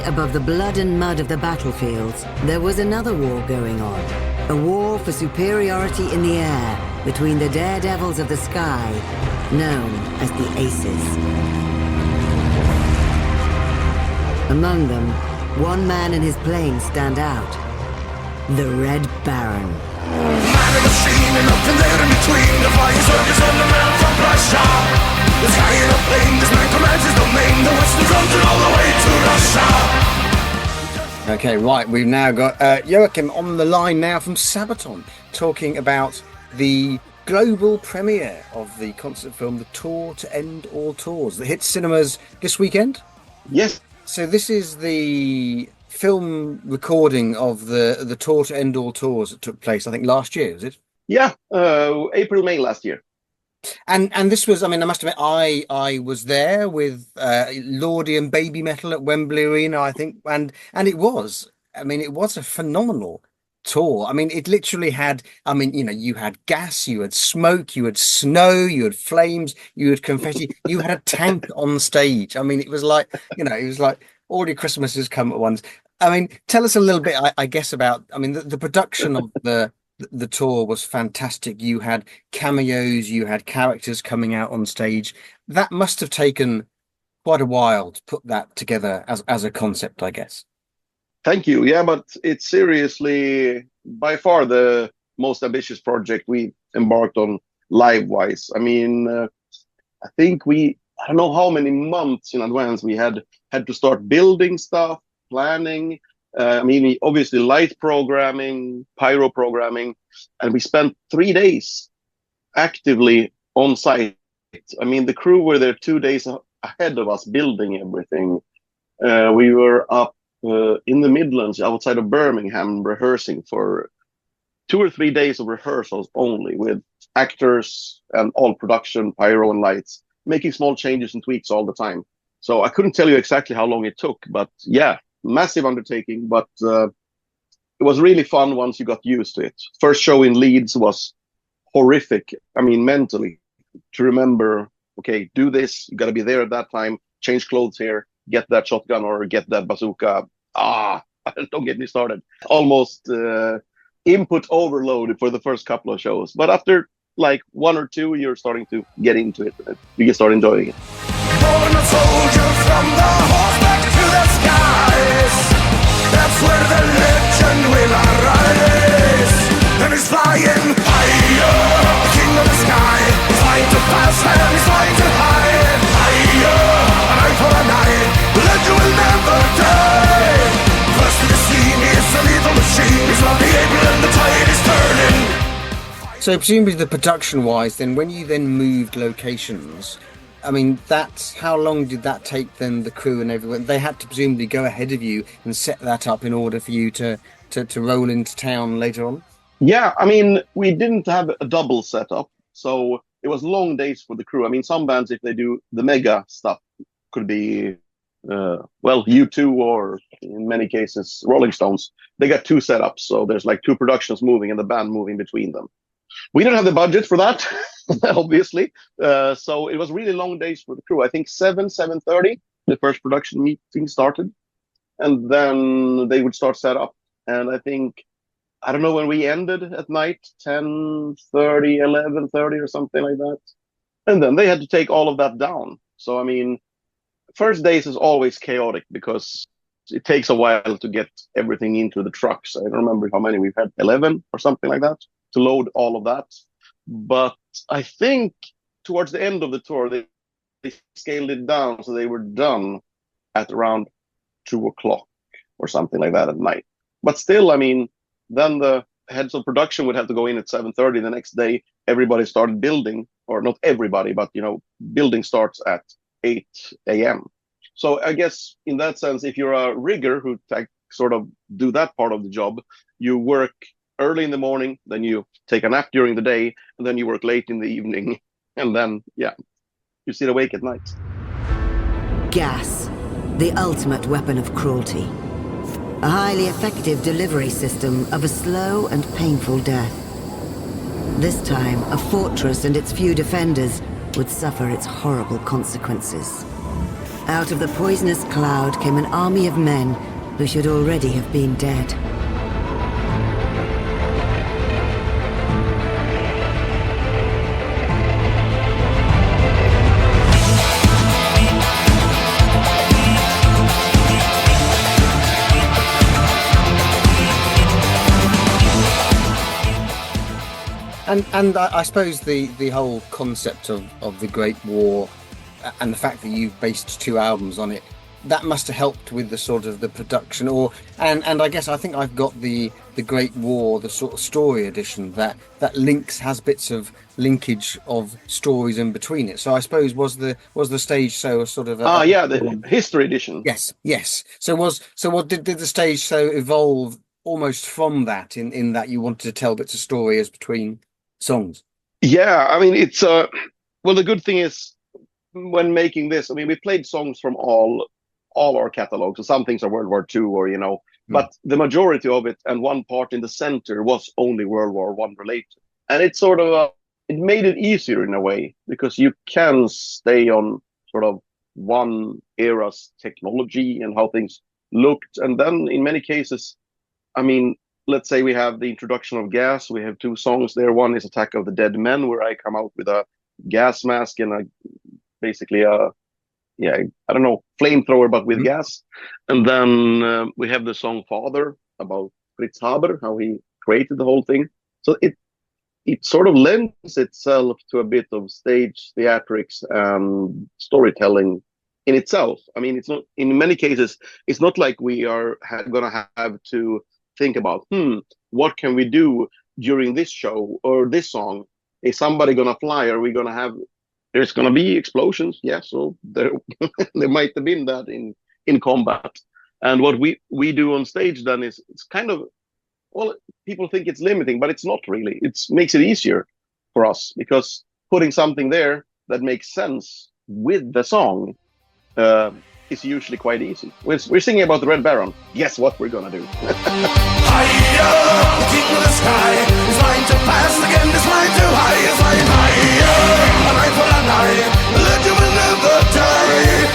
above the blood and mud of the battlefields, there was another war going on. A war for superiority in the air between the daredevils of the sky, known as the Aces. Among them, one man and his plane stand out. The Red Baron. Man and machine and nothing there in between. The flying circus and the man from Russia. The sky in a plane, this man commands his domain. The Western front and all the way to Russia. Okay, right, we've now got Joakim on the line now from Sabaton, talking about the global premiere of the concert film The Tour to End All Tours that hits cinemas this weekend. Yes. So this is the film recording of the Tour to End All Tours that took place, I think, last year, was it? Yeah, April, May last year. And this was, I mean, I must admit, I was there with Lordi and Baby Metal at Wembley Arena, I think, and it was a phenomenal tour. I mean, it literally had, I mean, you know, you had gas, you had smoke, you had snow, you had flames, you had confetti, you had a tank on stage. I mean, it was like, you know, it was like all your Christmases come at once. I mean, tell us a little bit, I guess, about, I mean, the production of the tour was fantastic. You had cameos, you had characters coming out on stage. That must have taken quite a while to put that together as a concept, I guess. Thank you. Yeah, but it's seriously by far the most ambitious project we embarked on live-wise. I mean, I think I don't know how many months in advance we had to start building stuff, planning. I mean, obviously light programming, pyro programming, and we spent 3 days actively on site. I mean, the crew were there 2 days ahead of us building everything. We were up in the Midlands outside of Birmingham rehearsing for 2 or 3 days of rehearsals only with actors and all production, pyro and lights, making small changes and tweaks all the time. So I couldn't tell you exactly how long it took, but yeah, massive undertaking, but it was really fun once you got used to it. First show in Leeds was horrific. I mean, mentally, to remember, okay, do this, you got to be there at that time, change clothes here, get that shotgun or get that bazooka. Don't get me started. Almost input overload for the first couple of shows. But after like 1 or 2, you're starting to get into it. You can start enjoying it. Born a soldier from the horseback to the skies. That's where the legend will arise. And he's flying higher, the king of the sky. He's flying too fast and he's flying too high. Higher, an eye for an eye. The legend will never die. First to the scene is a lethal machine. He's not the April and the tide is turning. So presumably the production-wise, then when you then moved locations, I mean, how long did that take then, the crew and everyone? They had to presumably go ahead of you and set that up in order for you to roll into town later on? Yeah, I mean, we didn't have a double setup, so it was long days for the crew. I mean, some bands, if they do the mega stuff, could be, U2 or in many cases, Rolling Stones. They got 2 setups, so there's like 2 productions moving and the band moving between them. We didn't have the budget for that, obviously. So it was really long days for the crew. I think 7:30, the first production meeting started. And then they would start set up. And I think, I don't know when we ended at night, 10:30, 11:30 or something like that. And then they had to take all of that down. So, I mean, first days is always chaotic because it takes a while to get everything into the trucks. I don't remember how many we've had, 11 or something like that, to load all of that. But I think towards the end of the tour, they scaled it down, so they were done at around 2 o'clock or something like that at night. But still, I mean, then the heads of production would have to go in at 7:30 the next day. Everybody started building, or not everybody, but, you know, building starts at 8 a.m. So I guess in that sense, if you're a rigger who sort of do that part of the job, you work early in the morning, then you take a nap during the day, and then you work late in the evening, and then, yeah, you sit awake at night. Gas, the ultimate weapon of cruelty. A highly effective delivery system of a slow and painful death. This time, a fortress and its few defenders would suffer its horrible consequences. Out of the poisonous cloud came an army of men who should already have been dead. And I suppose the whole concept of the Great War and the fact that you've based 2 albums on it, that must have helped with the sort of the production and I guess I think I've got the Great War, the sort of story edition that has bits of linkage of stories in between it. So I suppose was the stage show a sort of the history edition. Yes. So what did the stage show evolve almost from that in that you wanted to tell bits of story as between songs? Yeah, I mean it's well, the good thing is when making this, I mean we played songs from all our catalogs. So some things are World War II or but the majority of it and one part in the center was only World War One related, and it's sort of it made it easier in a way because you can stay on sort of one era's technology and how things looked, and then in many cases, I mean, let's say we have the introduction of gas. We have 2 songs there. One is Attack of the Dead Men, where I come out with a gas mask and basically a I don't know, flamethrower, but with gas. And then we have the song Father about Fritz Haber, how he created the whole thing. So it sort of lends itself to a bit of stage theatrics and storytelling in itself. I mean, it's not, in many cases, it's not like we are going to have to think about, what can we do during this show or this song? Is somebody going to fly? Are we going to have, there's going to be explosions? Yeah, so there, there might have been that in combat. And what we do on stage then is it's kind of, well, people think it's limiting, but it's not really. It makes it easier for us because putting something there that makes sense with the song is usually quite easy. We're singing about the Red Baron. Guess what we're gonna do? Higher, the king of the sky is flying to pass again. Is flying too high, is flying higher. A night for a night, the legend will never die.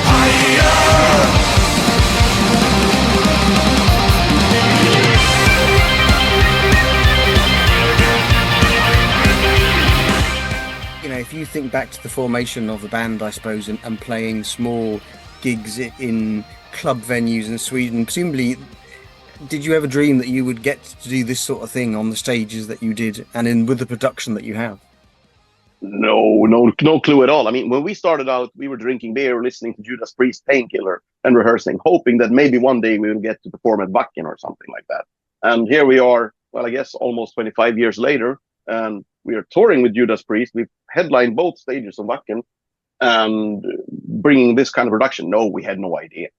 Higher. If you think back to the formation of the band, I suppose, and playing small gigs in club venues in Sweden, presumably, did you ever dream that you would get to do this sort of thing on the stages that you did and with the production that you have? No clue at all. I mean, when we started out, we were drinking beer, listening to Judas Priest Painkiller and rehearsing, hoping that maybe one day we will get to perform at Wacken or something like that. And here we are, well, I guess almost 25 years later, and we are touring with Judas Priest. We've headlined both stages of Wacken and bringing this kind of production. No, we had no idea.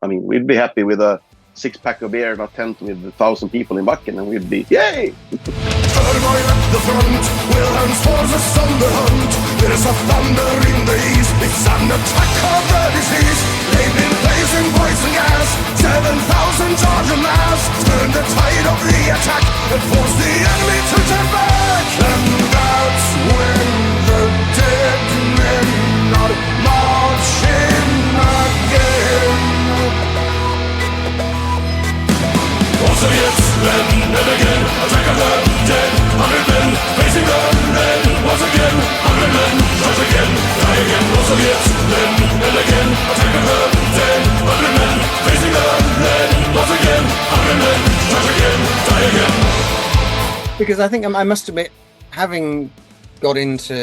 I mean, we'd be happy with a 6-pack of beer in a tent with 1,000 people in Wacken, and we'd be, yay! Turmoil at the front, Wilhelm's forces on the hunt. There is a thunder in the east, it's an attack of the disease. They've been placing poison gas, 7,000 charge en masse. Turn the tide of the attack and force the enemy to turn back. And that's when the dead men are marching again. All Soviets, then and again, attack of the dead. 100 men facing the red. Once again, 100 men charge again, die again. All Soviets, then and again, attack of the dead. 100 men facing the red. Once again, 100 men charge again, die again. Because I think I must admit, having got into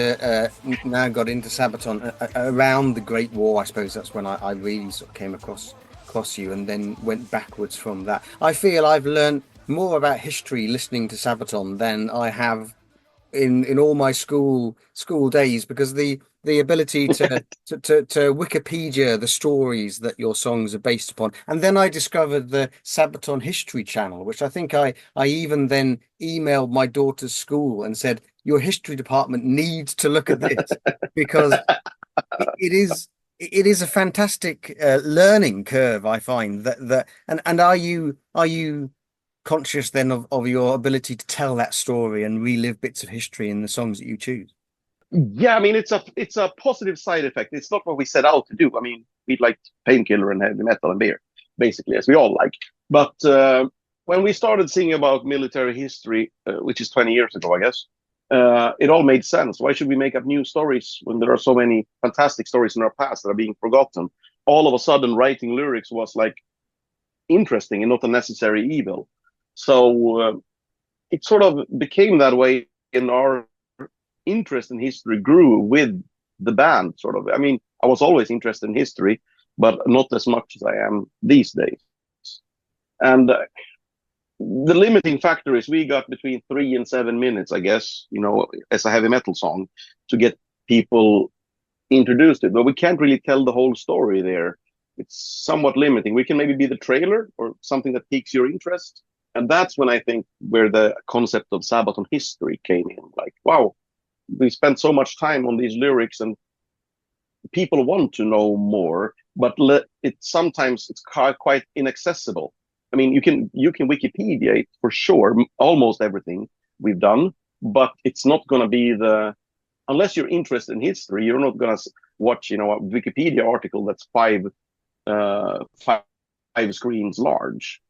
Sabaton around the Great War, I suppose that's when I really sort of came across you and then went backwards from that. I feel I've learned more about history listening to Sabaton than I have in all my school days, because the ability to Wikipedia the stories that your songs are based upon. And then I discovered the Sabaton History Channel, which I think I even then emailed my daughter's school and said, your history department needs to look at this because it is a fantastic learning curve, I find that and are you conscious then of your ability to tell that story and relive bits of history in the songs that you choose? Yeah, I mean it's a positive side effect. It's not what we set out to do. I mean, we like painkiller and heavy metal and beer, basically, as we all like. But when we started singing about military history, which is 20 years ago, I guess, it all made sense. Why should we make up new stories when there are so many fantastic stories in our past that are being forgotten? All of a sudden, writing lyrics was like interesting and not a necessary evil. So it sort of became that way, in our interest in history grew with the band, sort of. I mean, I was always interested in history, but not as much as I am these days. And the limiting factor is we got between 3 and 7 minutes, I guess, as a heavy metal song to get people introduced to it. But we can't really tell the whole story there. It's somewhat limiting. We can maybe be the trailer or something that piques your interest. And that's when I think where the concept of Sabaton history came in. Like, wow, we spent so much time on these lyrics and people want to know more, but sometimes it's quite inaccessible. I mean, you can Wikipedia it for sure, almost everything we've done, but it's not going to be unless you're interested in history, you're not going to watch, a Wikipedia article that's five screens large.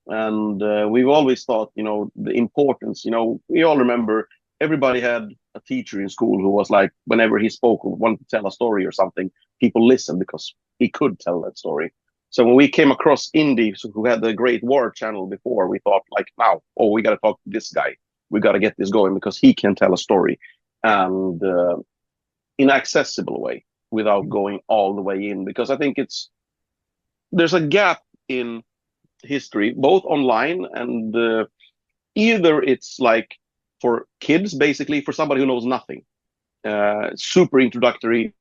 And we've always thought, the importance, we all remember everybody had a teacher in school who was like, whenever he spoke or wanted to tell a story or something, people listened because he could tell that story. So when we came across indies who had the Great War channel before, we thought like, now, we got to talk to this guy. We got to get this going because he can tell a story and in an accessible way without going all the way in. Because I think there's a gap in history, both online and either it's like for kids, basically, for somebody who knows nothing, super introductory,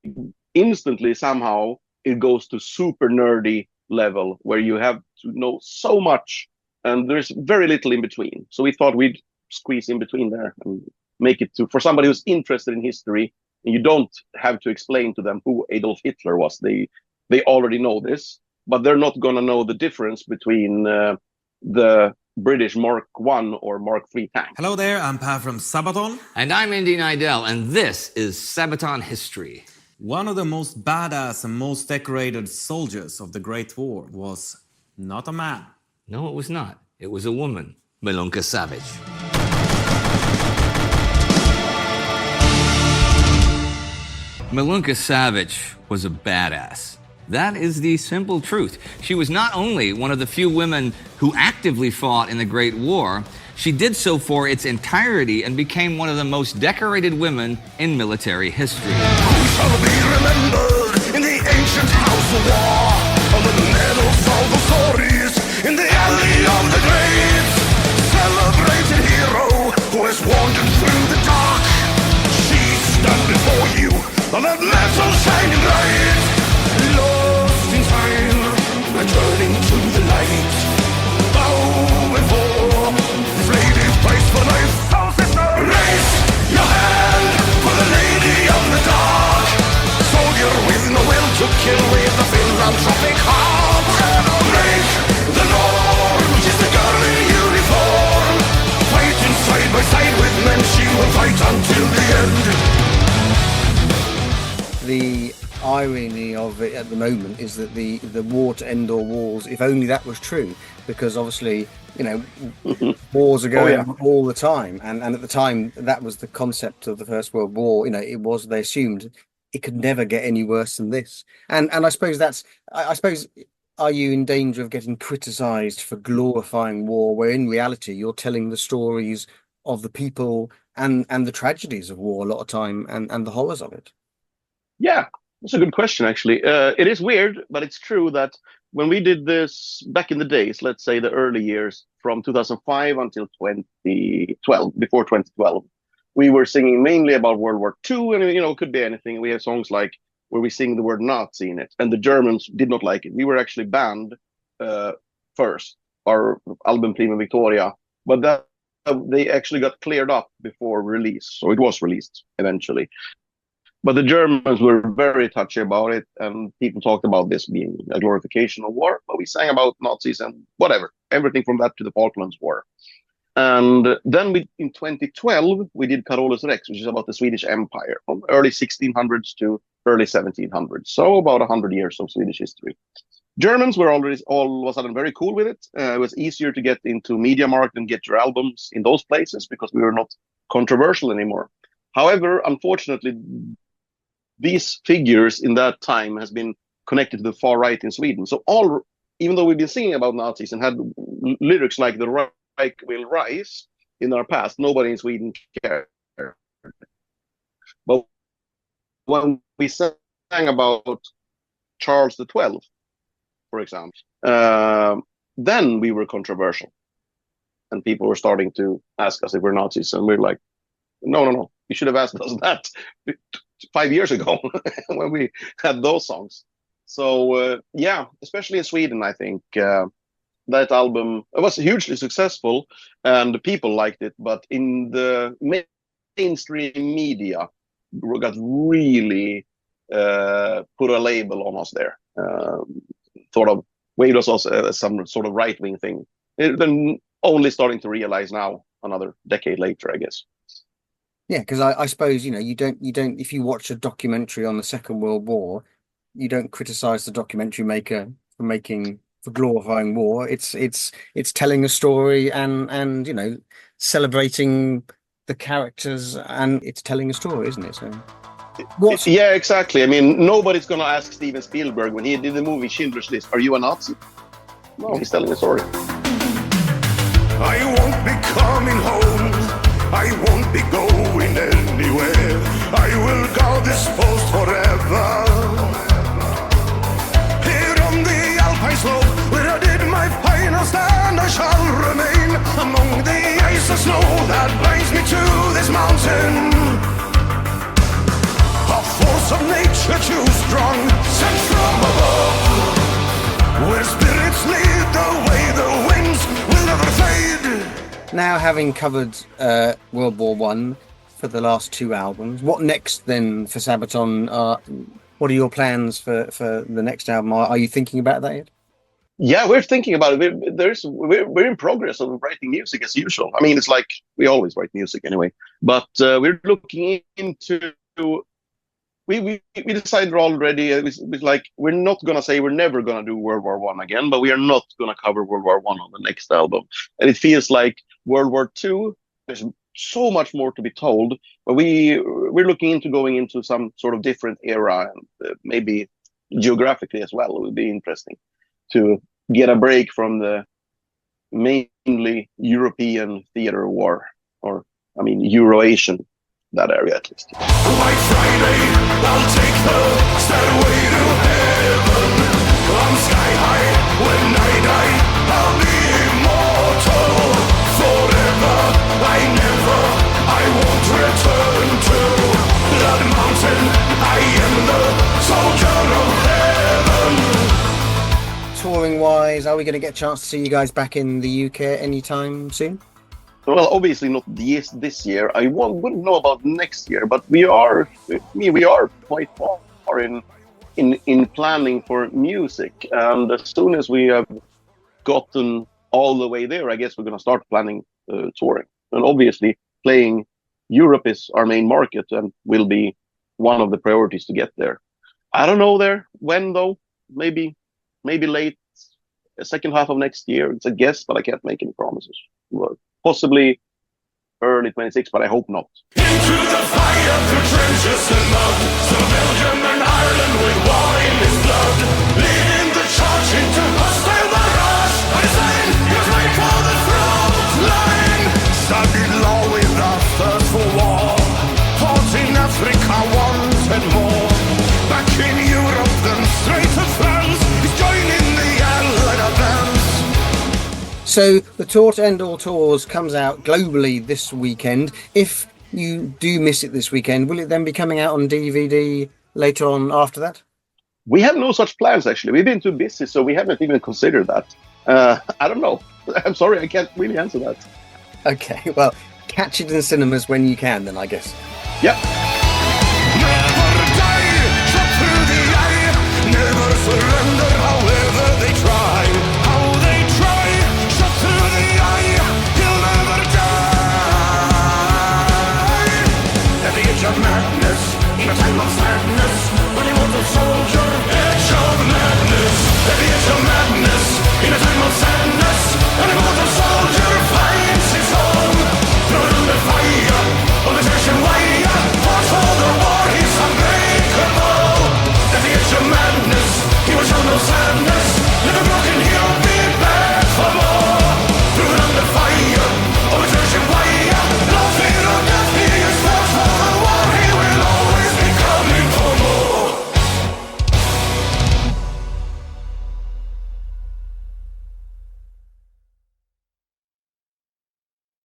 instantly somehow it goes to super nerdy level where you have to know so much and there's very little in between. So we thought we'd squeeze in between there and make it for somebody who's interested in history, and you don't have to explain to them who Adolf Hitler was. They already know this, but they're not going to know the difference between the British Mark I or Mark III tank. Hello there, I'm Pat from Sabaton. And I'm Indy Nidell, and this is Sabaton History. One of the most badass and most decorated soldiers of the Great War was not a man. No, it was not. It was a woman, Milunka Savage. Milunka Savage was a badass. That is the simple truth. She was not only one of the few women who actively fought in the Great War, she did so for its entirety and became one of the most decorated women in military history. Who shall be remembered in the ancient house of war? On the medals of the stories in the alley of the great celebrated hero who has wandered through the dark. She stands before you on that metal shining light. Lost in time, returning to the light. Bow before this lady fights for life. Soul sister, raise your hand for the lady of the dark. Soldier with no will to kill with a philanthropic heart. Break the norm, she's the girl in uniform. Fighting side by side with men, she will fight until the end. The irony of it at the moment is that the war to end all wars, if only that was true, because obviously, wars are going on all the time, and at the time that was the concept of the First World War. They assumed it could never get any worse than this, and I suppose I suppose, are you in danger of getting criticized for glorifying war, where in reality you're telling the stories of the people and the tragedies of war a lot of time, and the horrors of it? Yeah, that's a good question, actually. It is weird, but it's true that when we did this back in the days, let's say the early years, from 2005 until 2012, before 2012, we were singing mainly about World War II, and it could be anything. We have songs like where we sing the word Nazi in it, and the Germans did not like it. We were actually banned first, our album Prima Victoria, but that they actually got cleared up before release, so it was released eventually. But the Germans were very touchy about it, and people talked about this being a glorification of war. But we sang about Nazis and whatever, everything from that to the Falklands War. And then in 2012, we did Carolus Rex, which is about the Swedish Empire from early 1600s to early 1700s. So about 100 years of Swedish history. Germans were already all of a sudden very cool with it. It was easier to get into Media Markt and get your albums in those places because we were not controversial anymore. However, unfortunately, these figures in that time has been connected to the far right in Sweden. So even though we've been singing about Nazis and had lyrics like the Reich will rise in our past, nobody in Sweden cared. But when we sang about Charles XII, for example, then we were controversial. And people were starting to ask us if we're Nazis. And we're like, no. You should have asked us that 5 years ago when we had those songs. So, yeah, especially in Sweden, I think that album was hugely successful and people liked it. But in the mainstream media, we got really put a label on us there. Sort of waved us as some sort of right-wing thing. Then only starting to realize now, another decade later, I guess. Yeah, because I suppose, you don't if you watch a documentary on the Second World War, you don't criticize the documentary maker for glorifying war. It's telling a story and celebrating the characters, and it's telling a story, isn't it? So yeah, exactly. I mean, nobody's gonna ask Steven Spielberg when he did the movie Schindler's List, are you a Nazi? No, he's telling a story. I won't be coming home, I won't be going anywhere, I will guard this post forever. Here on the Alpine slope, where I did my final stand, I shall remain among the ice and snow that binds me to this mountain. A force of nature too strong, sent from above, where spirits lead the way, the winds will never fade. Now, having covered World War One for the last two albums, what next then for Sabaton? What are your plans for the next album? Are you thinking about that yet? Yeah, we're thinking about it. We're in progress of writing music as usual. I mean, it's like we always write music anyway. But we're looking into. We decided already. It's like we're not gonna say we're never gonna do World War One again, but we are not gonna cover World War One on the next album. And it feels like World War Two. There's so much more to be told, but we're looking into going into some sort of different era and maybe geographically as well. It would be interesting to get a break from the mainly European theater war, or I mean Euro-Asian, that area at least. White Friday, I'll take the stairway to heaven. I'm sky high, when I die, I'll be immortal. Forever, I won't return to that mountain. I am the soldier of heaven. Touring wise, are we going to get a chance to see you guys back in the UK anytime soon? Well, obviously not this year. I wouldn't know about next year, but we are quite far in planning for music. And as soon as we have gotten all the way there, I guess we're going to start planning touring. And obviously, playing Europe is our main market and will be one of the priorities to get there. I don't know when though. Maybe late second half of next year. It's a guess, but I can't make any promises. Well, possibly early 26, but I hope not. Into the fire, through trenches and mud, so Belgium and Ireland with war in his blood, leading the charge into hostile barrage. I sang, he was right for the front line. Studied law with our thirst for war, fought in Africa once and more. Back in Europe, then straight to France, he's joining the Allied advance. So the Tour to End All Tours comes out globally this weekend. If you do miss it this weekend, will it then be coming out on DVD later on after that? We have no such plans, actually. We've been too busy, so we haven't even considered that. I don't know. I'm sorry, I can't really answer that. Okay, well, catch it in cinemas when you can then, I guess. Yep. Never die, shot through the eye, never surrender.